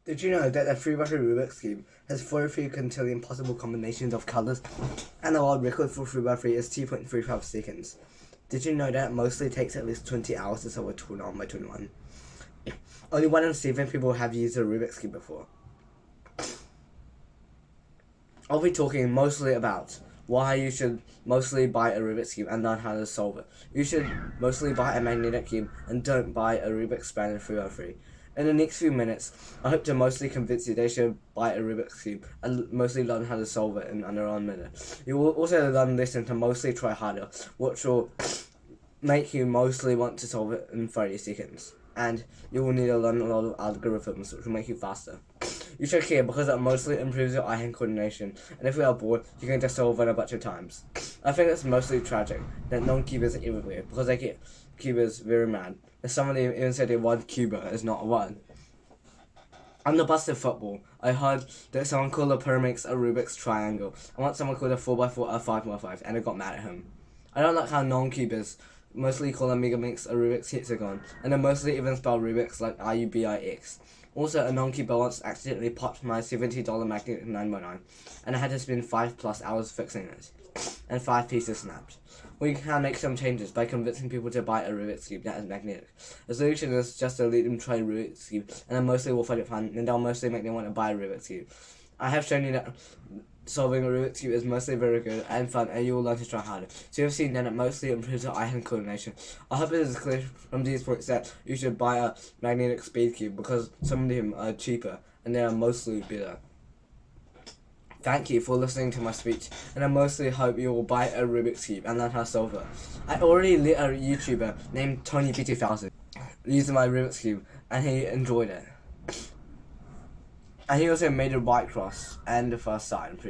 Did you know that the 3x3 Rubik's Cube has 43 quintillion possible combinations of colors, and the world record for 3x3 is 2.35 seconds? Did you know that it mostly takes at least 20 hours to solve a 21 by 21? Only 1 in 7 people have used a Rubik's Cube before. I'll be talking mostly about why you should mostly buy a Rubik's Cube and learn how to solve it. You should mostly buy a magnetic cube and don't buy a Rubik's Brand 3x3. In the next few minutes, I hope to mostly convince you they should buy a Rubik's Cube and mostly learn how to solve it in under 1 minute. You will also learn this and to mostly try harder, which will make you mostly want to solve it in 30 seconds. And you will need to learn a lot of algorithms which will make you faster. You should care because it mostly improves your eye-hand coordination, and if you are bored, you can just solve it a bunch of times. I think it's mostly tragic that non-cubers are everywhere because they get cubers very mad. And some of them even say that one cuber is not a one. On the bus of football, I heard that someone called a pyramid a Rubik's triangle, and once someone called a 4x4 a 5x5, and I got mad at him. I don't like how non-cubers mostly call a Megamix a Rubik's hexagon, and they mostly even spell Rubik's like R-U-B-I-X. Also, a non-cuber once accidentally popped my $70 magnetic 9x9, and I had to spend 5+ hours fixing it, and 5 pieces snapped. We can make some changes by convincing people to buy a Rubik's Cube that is magnetic. The solution is just to let them try Rubik's Cube, and then mostly will find it fun, and they'll mostly make them want to buy a Rubik's Cube. I have shown you that solving a Rubik's Cube is mostly very good and fun, and you will learn to try harder. So you have seen that it mostly improves your eye-hand coordination. I hope it is clear from these points that you should buy a magnetic speed cube because some of them are cheaper and they are mostly better. Thank you for listening to my speech, and I mostly hope you will buy a Rubik's Cube and learn how to solve it. I already let a YouTuber named TonyB2000 use my Rubik's Cube, and he enjoyed it. And he also made a white cross and the first side, I'm pretty sure.